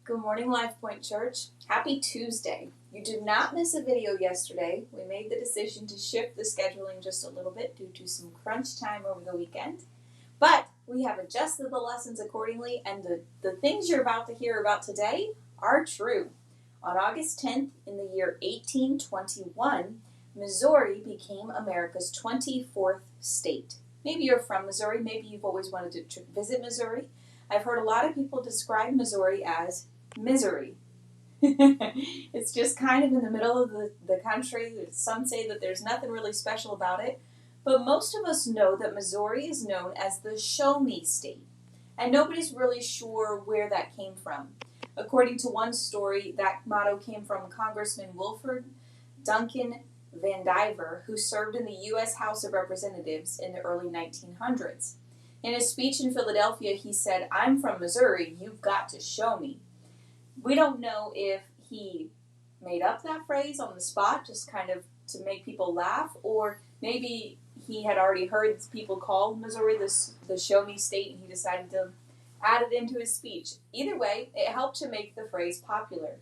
Good morning, Life Point Church. Happy Tuesday. You did not miss a video yesterday. We made the decision to shift the scheduling just a little bit due to some crunch time over the weekend. But we have adjusted the lessons accordingly, and the things you're about to hear about today are true. On August 10th, in the year 1821, Missouri became America's 24th state. Maybe you're from Missouri. Maybe you've always wanted to visit Missouri. I've heard a lot of people describe Missouri as misery. It's just kind of in the middle of the country. Some say that there's nothing really special about it. But most of us know that Missouri is known as the Show Me State. And nobody's really sure where that came from. According to one story, that motto came from Congressman Wilford Duncan Vandiver, who served in the U.S. House of Representatives in the early 1900s. In his speech in Philadelphia, he said, "I'm from Missouri, you've got to show me." We don't know if he made up that phrase on the spot, just kind of to make people laugh, or maybe he had already heard people call Missouri the Show Me State, and he decided to add it into his speech. Either way, it helped to make the phrase popular.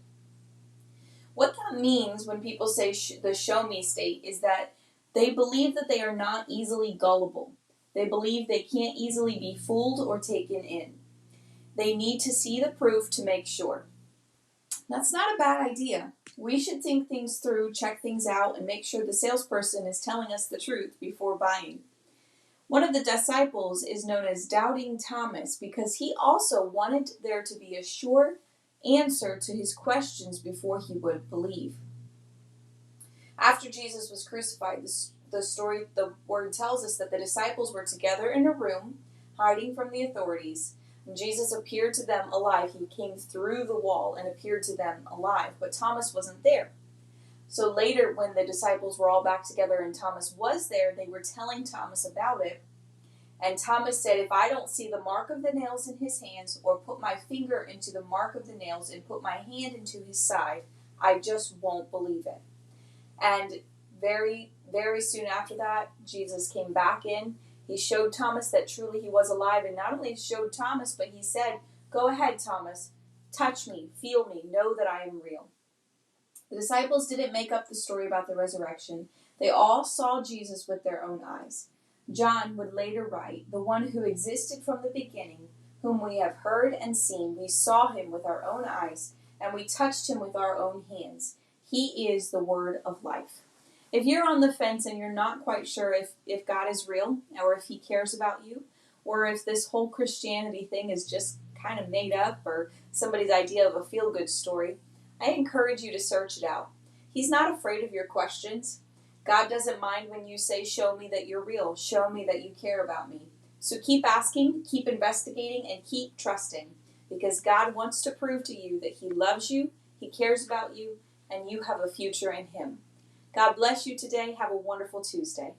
What that means when people say the Show Me State is that they believe that they are not easily gullible. They believe they can't easily be fooled or taken in. They need to see the proof to make sure. That's not a bad idea. We should think things through, check things out, and make sure the salesperson is telling us the truth before buying. One of the disciples is known as Doubting Thomas because he also wanted there to be a sure answer to his questions before he would believe. After Jesus was crucified, the word tells us that the disciples were together in a room, hiding from the authorities. And Jesus appeared to them alive. He came through the wall and appeared to them alive, but Thomas wasn't there. So later, when the disciples were all back together and Thomas was there, they were telling Thomas about it. And Thomas said, "If I don't see the mark of the nails in his hands, or put my finger into the mark of the nails and put my hand into his side, I just won't believe it." And very, very soon after that, Jesus came back in. He showed Thomas that truly he was alive, and not only showed Thomas, but he said, "Go ahead, Thomas, touch me, feel me, know that I am real." The disciples didn't make up the story about the resurrection. They all saw Jesus with their own eyes. John would later write, "The one who existed from the beginning, whom we have heard and seen, we saw him with our own eyes, and we touched him with our own hands. He is the word of life." If you're on the fence and you're not quite sure if God is real, or if he cares about you, or if this whole Christianity thing is just kind of made up or somebody's idea of a feel-good story, I encourage you to search it out. He's not afraid of your questions. God doesn't mind when you say, "Show me that you're real. Show me that you care about me." So keep asking, keep investigating, and keep trusting, because God wants to prove to you that he loves you, he cares about you, and you have a future in him. God bless you today. Have a wonderful Tuesday.